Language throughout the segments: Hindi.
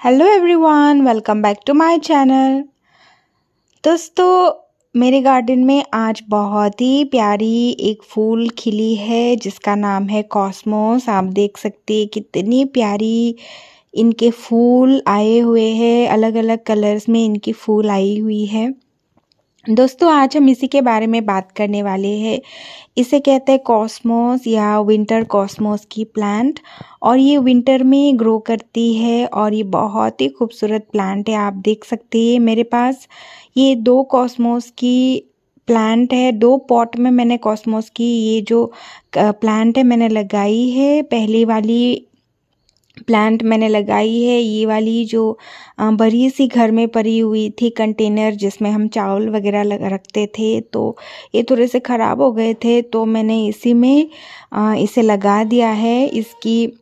Hello everyone, welcome back to my channel. दोस्तों, मेरे गार्डन में आज बहुत ही प्यारी एक फूल खिली है जिसका नाम है कॉस्मोस। आप देख सकते हैं कितनी प्यारी इनके फूल आए हुए हैं, अलग अलग कलर्स में इनकी फूल आई हुई है। दोस्तों, आज हम इसी के बारे में बात करने वाले हैं। इसे कहते हैं कॉस्मोस या विंटर कॉस्मोस की प्लांट, और ये विंटर में ग्रो करती है और ये बहुत ही खूबसूरत प्लांट है। आप देख सकते हैं मेरे पास ये दो कॉस्मोस की प्लांट है। दो पॉट में मैंने कॉस्मोस की ये जो प्लांट है मैंने लगाई है। पहली वाली प्लांट मैंने लगाई है ये वाली जो बड़ी सी घर में पड़ी हुई थी कंटेनर जिसमें हम चावल वगैरह रखते थे, तो ये थोड़े से ख़राब हो गए थे तो मैंने इसी में इसे लगा दिया है। इसकी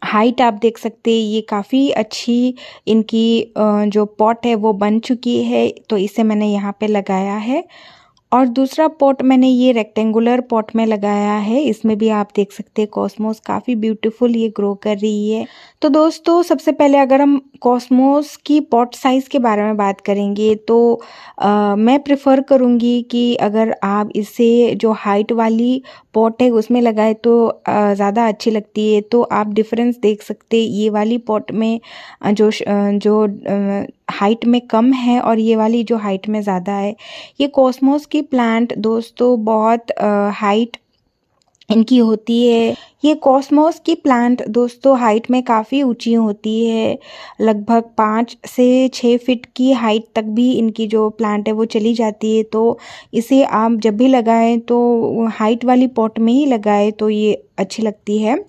हाइट आप देख सकते हैं, ये काफ़ी अच्छी इनकी जो पॉट है वो बन चुकी है, तो इसे मैंने यहाँ पे लगाया है। और दूसरा पॉट मैंने ये रेक्टेंगुलर पॉट में लगाया है, इसमें भी आप देख सकते हैं कॉस्मोस काफ़ी ब्यूटीफुल ये ग्रो कर रही है। तो दोस्तों, सबसे पहले अगर हम कॉस्मोस की पॉट साइज़ के बारे में बात करेंगे तो मैं प्रेफर करूँगी कि अगर आप इसे जो हाइट वाली पॉट है उसमें लगाए तो ज़्यादा अच्छी लगती है। तो आप डिफरेंस देख सकते हैं, ये वाली पॉट में जो हाइट में कम है और ये वाली जो हाइट में ज़्यादा है। ये कॉस्मोस की प्लांट दोस्तों बहुत हाइट इनकी होती है। ये कॉस्मोस की प्लांट दोस्तों हाइट में काफ़ी ऊंची होती है, लगभग 5 से 6 फीट की हाइट तक भी इनकी जो प्लांट है वो चली जाती है। तो इसे आप जब भी लगाएं तो हाइट वाली पॉट में ही लगाएं तो ये अच्छी लगती है।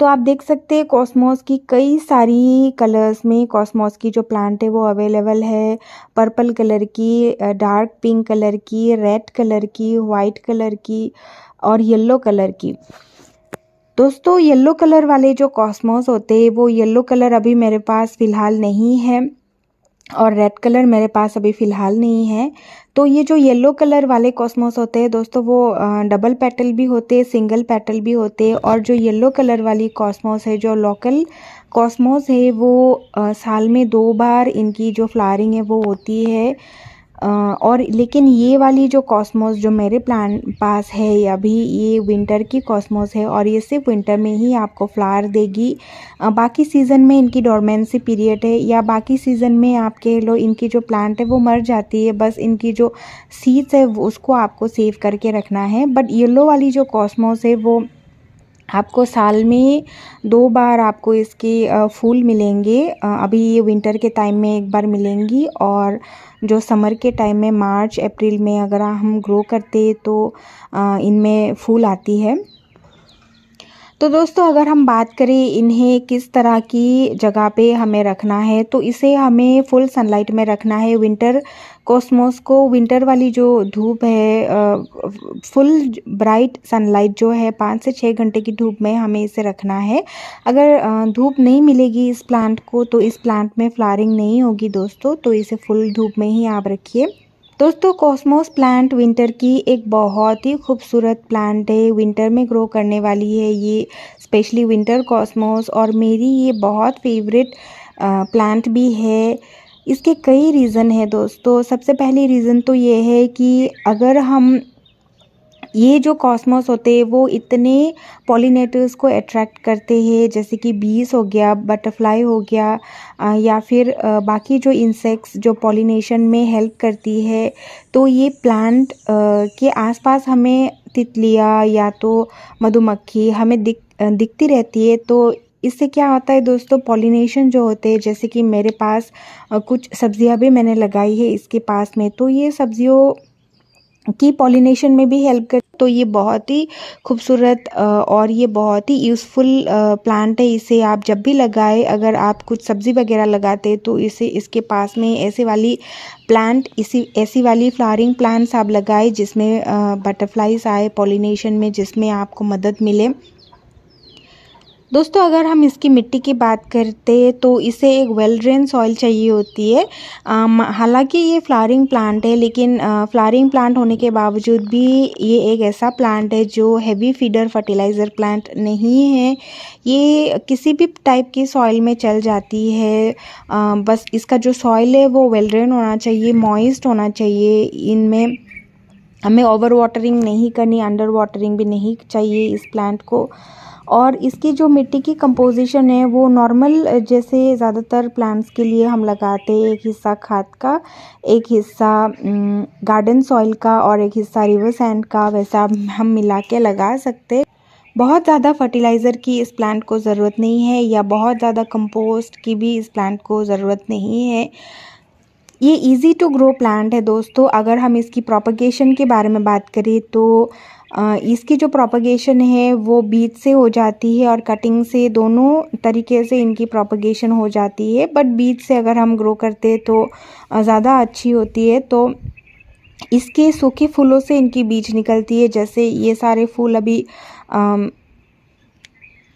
तो आप देख सकते हैं कॉस्मोस की कई सारी कलर्स में कॉस्मोस की जो प्लांट है वो अवेलेबल है। पर्पल कलर की, डार्क पिंक कलर की, रेड कलर की, वाइट कलर की और येलो कलर की। दोस्तों, येलो कलर वाले जो कॉस्मोस होते हैं वो येलो कलर अभी मेरे पास फ़िलहाल नहीं है और रेड कलर मेरे पास अभी फ़िलहाल नहीं है। तो ये जो येलो कलर वाले कॉस्मोस होते हैं दोस्तों वो डबल पेटल भी होते हैं, सिंगल पेटल भी होते हैं। और जो येलो कलर वाली कॉस्मोस है, जो लोकल कॉस्मोस है, वो साल में 2 बार इनकी जो फ्लावरिंग है वो होती है। और लेकिन ये वाली जो कॉस्मोस जो मेरे प्लांट पास है अभी, ये विंटर की कॉस्मोस है और ये सिर्फ विंटर में ही आपको फ्लावर देगी। बाकी सीज़न में इनकी डोरमेंसी पीरियड है, या बाकी सीज़न में आप कह लो इनकी जो प्लांट है वो मर जाती है। बस इनकी जो सीड्स है उसको आपको सेव करके रखना है। बट येलो वाली जो कॉस्मोस है वो आपको साल में 2 बार आपको इसके फूल मिलेंगे। अभी ये विंटर के टाइम में एक बार मिलेंगी और जो समर के टाइम में मार्च अप्रैल में अगर हम ग्रो करते तो इनमें फूल आती है। तो दोस्तों, अगर हम बात करें इन्हें किस तरह की जगह पे हमें रखना है, तो इसे हमें फुल सनलाइट में रखना है। विंटर कॉस्मोस को विंटर वाली जो धूप है, फुल ब्राइट सनलाइट जो है 5 से 6 घंटे की धूप में हमें इसे रखना है। अगर धूप नहीं मिलेगी इस प्लांट को तो इस प्लांट में फ्लावरिंग नहीं होगी दोस्तों, तो इसे फुल धूप में ही आप रखिए। दोस्तों, कॉस्मोस प्लांट विंटर की एक बहुत ही खूबसूरत प्लांट है, विंटर में ग्रो करने वाली है ये, स्पेशली विंटर कॉस्मोस, और मेरी ये बहुत फेवरेट प्लांट भी है। इसके कई रीज़न है दोस्तों। सबसे पहली रीज़न तो ये है कि अगर हम ये जो कॉस्मोस होते हैं वो इतने पॉलिनेटर्स को अट्रैक्ट करते हैं, जैसे कि बीज हो गया, बटरफ्लाई हो गया, या फिर बाकी जो इंसेक्ट्स जो पॉलिनेशन में हेल्प करती है। तो ये प्लांट के आसपास हमें तितलियाँ या तो मधुमक्खी हमें दिखती रहती है। तो इससे क्या होता है दोस्तों, पॉलिनेशन जो होते हैं, जैसे कि मेरे पास कुछ सब्जियां भी मैंने लगाई है इसके पास में, तो ये सब्जियों की पॉलिनेशन में भी हेल्प कर। तो ये बहुत ही खूबसूरत और ये बहुत ही यूज़फुल प्लांट है। इसे आप जब भी लगाए, अगर आप कुछ सब्ज़ी वगैरह लगाते हैं तो इसे इसके पास में ऐसे वाली प्लांट ऐसी वाली फ्लावरिंग प्लांट्स आप लगाए जिसमें बटरफ्लाइज आए पॉलिनेशन में, जिसमें आपको मदद मिले। दोस्तों अगर हम इसकी मिट्टी की बात करते तो इसे एक वेल ड्रेन सॉइल चाहिए होती है। हालांकि ये फ्लावरिंग प्लांट है, लेकिन फ्लावरिंग प्लांट होने के बावजूद भी ये एक ऐसा प्लांट है जो हैवी फीडर फर्टिलाइज़र प्लांट नहीं है। ये किसी भी टाइप की सॉइल में चल जाती है। बस इसका जो सॉइल है वो वेल ड्रेन होना चाहिए, मॉइस्ट होना चाहिए। इनमें हमें ओवर वाटरिंग नहीं करनी, अंडर वाटरिंग भी नहीं चाहिए इस प्लांट को। और इसकी जो मिट्टी की कंपोजिशन है वो नॉर्मल जैसे ज़्यादातर प्लांट्स के लिए हम लगाते हैं, एक हिस्सा खाद का, एक हिस्सा गार्डन सॉइल का और एक हिस्सा रिवर सैंड का, वैसा हम मिला के लगा सकते हैं। बहुत ज़्यादा फर्टिलाइज़र की इस प्लांट को ज़रूरत नहीं है या बहुत ज़्यादा कंपोस्ट की भी इस प्लांट को ज़रूरत नहीं है। ये इजी टू ग्रो प्लांट है दोस्तों। अगर हम इसकी प्रोपगेशन के बारे में बात करें तो इसकी जो प्रोपगेशन है वो बीज से हो जाती है और कटिंग से, दोनों तरीके से इनकी प्रोपगेशन हो जाती है। बट बीज से अगर हम ग्रो करते हैं तो ज़्यादा अच्छी होती है। तो इसके सूखे फूलों से इनकी बीज निकलती है। जैसे ये सारे फूल अभी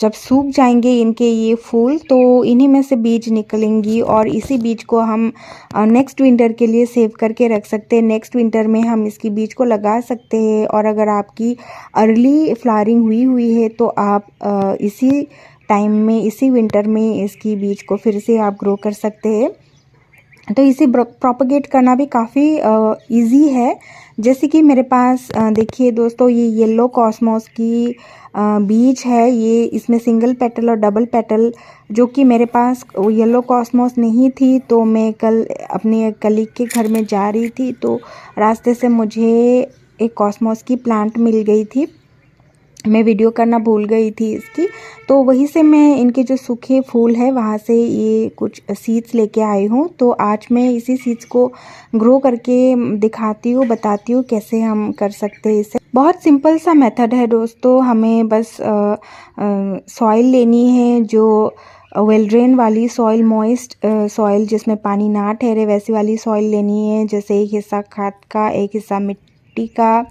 जब सूख जाएंगे इनके ये फूल, तो इन्हीं में से बीज निकलेंगी और इसी बीज को हम नेक्स्ट विंटर के लिए सेव करके रख सकते हैं। नेक्स्ट विंटर में हम इसकी बीज को लगा सकते हैं। और अगर आपकी अर्ली फ्लावरिंग हुई है तो आप इसी टाइम में, इसी विंटर में इसकी बीज को फिर से आप ग्रो कर सकते हैं। तो इसे प्रोपगेट करना भी काफ़ी इजी है। जैसे कि मेरे पास देखिए दोस्तों, ये येलो कॉस्मोस की बीज है। ये इसमें सिंगल पेटल और डबल पेटल, जो कि मेरे पास येलो कॉस्मोस नहीं थी, तो मैं कल अपने कलीग के घर में जा रही थी तो रास्ते से मुझे एक कॉस्मोस की प्लांट मिल गई थी। मैं वीडियो करना भूल गई थी इसकी, तो वहीं से मैं इनके जो सूखे फूल है वहाँ से ये कुछ सीड्स लेके आई हूँ। तो आज मैं इसी सीड्स को ग्रो करके दिखाती हूँ, बताती हूँ कैसे हम कर सकते हैं इसे। बहुत सिंपल सा मेथड है दोस्तों। हमें बस सॉइल लेनी है जो वेल ड्रेन वाली सॉइल, मॉइस्ट सॉइल जिसमें पानी ना ठहरे, वैसी वाली सॉइल लेनी है। जैसे एक हिस्सा खाद का, एक हिस्सा मिट्टी का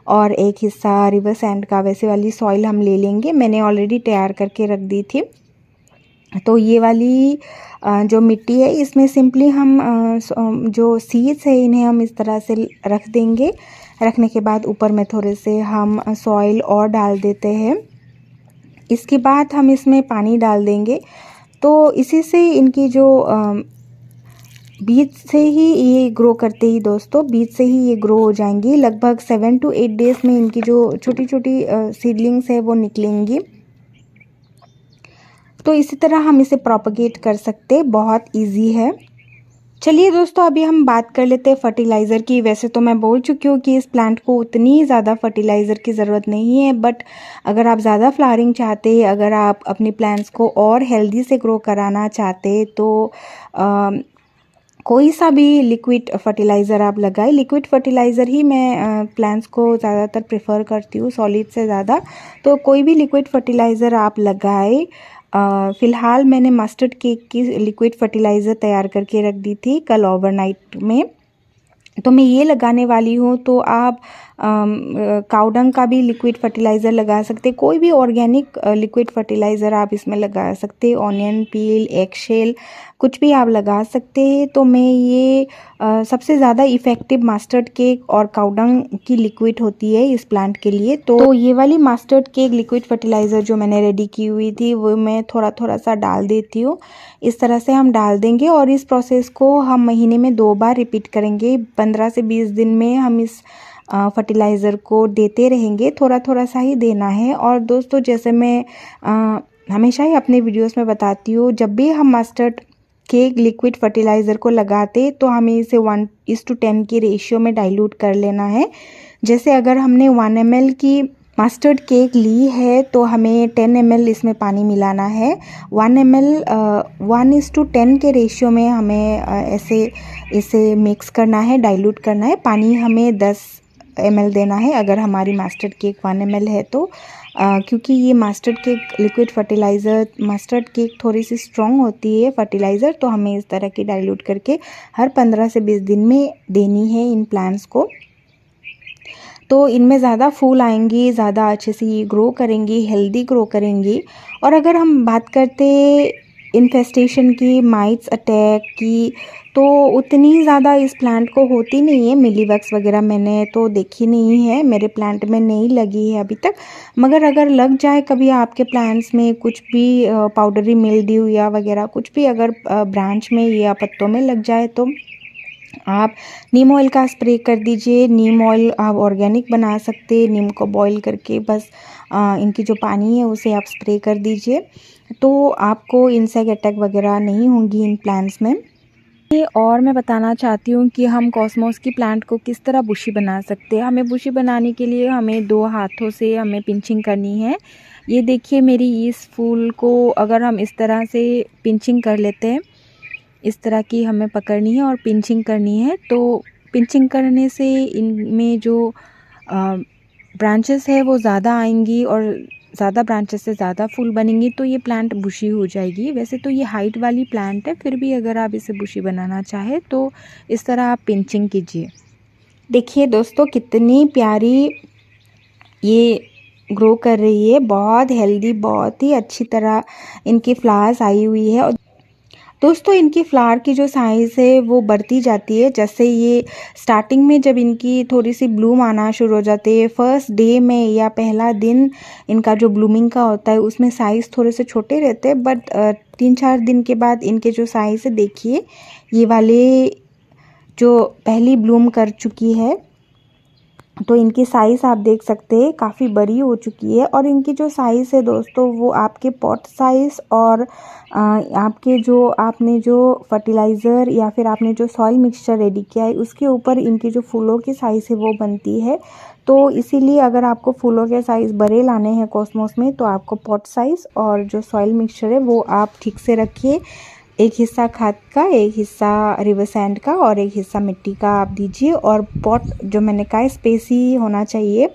और एक हिस्सा रिवर सैंड का, वैसे वाली सॉइल हम ले लेंगे। मैंने ऑलरेडी तैयार करके रख दी थी। तो ये वाली जो मिट्टी है इसमें सिंपली हम जो सीड्स है इन्हें हम इस तरह से रख देंगे। रखने के बाद ऊपर में थोड़े से हम सॉइल और डाल देते हैं। इसके बाद हम इसमें पानी डाल देंगे। तो इसी से इनकी जो बीज से ही ये ग्रो करते ही दोस्तों, बीज से ही ये ग्रो हो जाएंगी। लगभग 7 to 8 डेज़ में इनकी जो छोटी छोटी सीडलिंग्स है वो निकलेंगी। तो इसी तरह हम इसे प्रोपगेट कर सकते हैं, बहुत इजी है। चलिए दोस्तों, अभी हम बात कर लेते हैं फर्टिलाइज़र की। वैसे तो मैं बोल चुकी हूँ कि इस प्लांट को उतनी ज़्यादा फर्टिलाइज़र की ज़रूरत नहीं है, बट अगर आप ज़्यादा फ्लावरिंग चाहते हैं, अगर आप अपनी प्लांट्स को और हेल्दी से ग्रो कराना चाहते हैं तो कोई सा भी लिक्विड फर्टिलाइज़र आप लगाएं। लिक्विड फर्टिलाइज़र ही मैं प्लांट्स को ज़्यादातर प्रेफर करती हूँ सॉलिड से ज़्यादा। तो कोई भी लिक्विड फर्टिलाइज़र आप लगाएं। फ़िलहाल मैंने मस्टर्ड केक की लिक्विड फर्टिलाइज़र तैयार करके रख दी थी कल ओवरनाइट में, तो मैं ये लगाने वाली हूँ। तो आप काउडंग का भी लिक्विड फर्टिलाइज़र लगा सकते हैं। कोई भी ऑर्गेनिक लिक्विड फर्टिलाइज़र आप इसमें लगा सकते हैं। ऑनियन पील, एग शेल, कुछ भी आप लगा सकते हैं। तो मैं ये सबसे ज़्यादा इफ़ेक्टिव मस्टर्ड केक और काउडंग की लिक्विड होती है इस प्लांट के लिए। तो ये वाली मस्टर्ड केक लिक्विड फर्टिलाइज़र जो मैंने रेडी की हुई थी वो मैं थोड़ा थोड़ा सा डाल देती हूँ। इस तरह से हम डाल देंगे और इस प्रोसेस को हम महीने में 2 बार रिपीट करेंगे। 15 से 20 दिन में हम इस फर्टिलाइज़र को देते रहेंगे, थोड़ा थोड़ा सा ही देना है। और दोस्तों, जैसे मैं हमेशा ही अपने वीडियोस में बताती हूँ, जब भी हम मस्टर्ड केक लिक्विड फर्टिलाइज़र को लगाते तो हमें इसे 1:10 की रेशियो में डाइल्यूट कर लेना है। जैसे अगर हमने 1 ml की मस्टर्ड केक ली है तो हमें 10 ml इसमें पानी मिलाना है। 1 ml 1:10 के रेशियो में हमें ऐसे इसे मिक्स करना है, डाइल्यूट करना है। पानी हमें 10 ml देना है अगर हमारी मस्टर्ड केक 1 ml है तो। क्योंकि ये mustard cake liquid fertiliser, mustard cake थोड़ी सी स्ट्रॉन्ग होती है फर्टिलाइज़र, तो हमें इस तरह की डाइल्यूट करके हर 15 से 20 दिन में देनी है इन प्लांट्स को। तो इनमें ज़्यादा फूल आएंगी, ज़्यादा अच्छे से ये ग्रो करेंगी, हेल्दी ग्रो करेंगी। और अगर हम बात करते इन्फेस्टेशन की, माइट्स अटैक की, तो उतनी ज़्यादा इस प्लांट को होती नहीं है। मिलीबग्स वगैरह मैंने तो देखी नहीं है, मेरे प्लांट में नहीं लगी है अभी तक। मगर अगर लग जाए कभी आपके प्लांट्स में कुछ भी पाउडरी मिल्ड्यू या वगैरह कुछ भी अगर ब्रांच में या पत्तों में लग जाए तो आप नीम ऑयल का स्प्रे कर दीजिए। नीम ऑयल आप ऑर्गेनिक बना सकते हैं, नीम को बॉईल करके बस इनकी जो पानी है उसे आप स्प्रे कर दीजिए, तो आपको इंसेक्ट अटैक वगैरह नहीं होंगी इन प्लांट्स में। और मैं बताना चाहती हूँ कि हम कॉस्मोस की प्लांट को किस तरह बुशी बना सकते हैं। हमें बुशी बनाने के लिए हमें 2 हाथों से हमें पिंचिंग करनी है। ये देखिए मेरी इस फूल को अगर हम इस तरह से पिंचिंग कर लेते हैं, इस तरह की हमें पकड़नी है और पिंचिंग करनी है। तो पिंचिंग करने से इनमें जो ब्रांचेस है वो ज़्यादा आएंगी और ज़्यादा ब्रांचेस से ज़्यादा फूल बनेंगी, तो ये प्लांट बुशी हो जाएगी। वैसे तो ये हाइट वाली प्लांट है, फिर भी अगर आप इसे बुशी बनाना चाहें तो इस तरह आप पिंचिंग कीजिए। देखिए दोस्तों कितनी प्यारी ये ग्रो कर रही है, बहुत हेल्दी, बहुत ही अच्छी तरह इनकी फ्लावर्स आई हुई है। और दोस्तों इनकी फ्लावर की जो साइज़ है वो बढ़ती जाती है। जैसे ये स्टार्टिंग में जब इनकी थोड़ी सी ब्लूम आना शुरू हो जाती है, फर्स्ट डे में या पहला दिन इनका जो ब्लूमिंग का होता है उसमें साइज़ थोड़े से छोटे रहते हैं, बट 3-4 दिन के बाद इनके जो साइज़ है देखिए, ये वाले जो पहली ब्लूम कर चुकी है तो इनकी साइज़ आप देख सकते हैं काफ़ी बड़ी हो चुकी है। और इनकी जो साइज़ है दोस्तों वो आपके पॉट साइज़ और आपके जो आपने जो फर्टिलाइज़र या फिर आपने जो सॉइल मिक्सचर रेडी किया है उसके ऊपर इनकी जो फूलों की साइज़ है वो बनती है। तो इसीलिए अगर आपको फूलों के साइज़ बड़े लाने हैं कॉस्मोस में तो आपको पॉट साइज़ और जो सॉइल मिक्सचर है वो आप ठीक से रखिए। एक हिस्सा खाद का, एक हिस्सा रिवर सैंड का और एक हिस्सा मिट्टी का आप दीजिए। और पॉट जो मैंने कहा स्पेस ही होना चाहिए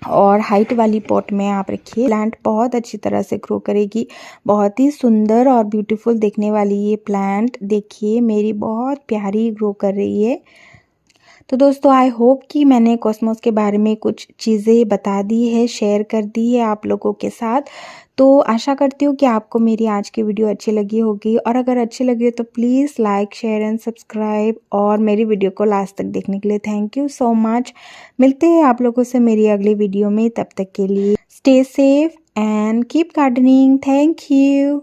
और हाइट वाली पॉट में आप रखिए। प्लांट बहुत अच्छी तरह से ग्रो करेगी, बहुत ही सुंदर और ब्यूटीफुल दिखने वाली ये प्लांट देखिए मेरी बहुत प्यारी ग्रो कर रही है। तो दोस्तों आई होप कि मैंने कॉस्मोस के बारे में कुछ चीज़ें बता दी है, शेयर कर दी है आप लोगों के साथ। तो आशा करती हूँ कि आपको मेरी आज की वीडियो अच्छी लगी होगी, और अगर अच्छी लगी हो तो please like, share and subscribe, और मेरी वीडियो को लास्ट तक देखने के लिए थैंक यू सो मच। मिलते हैं आप लोगों से मेरी अगली वीडियो में, तब तक के लिए stay safe and keep gardening. Thank you.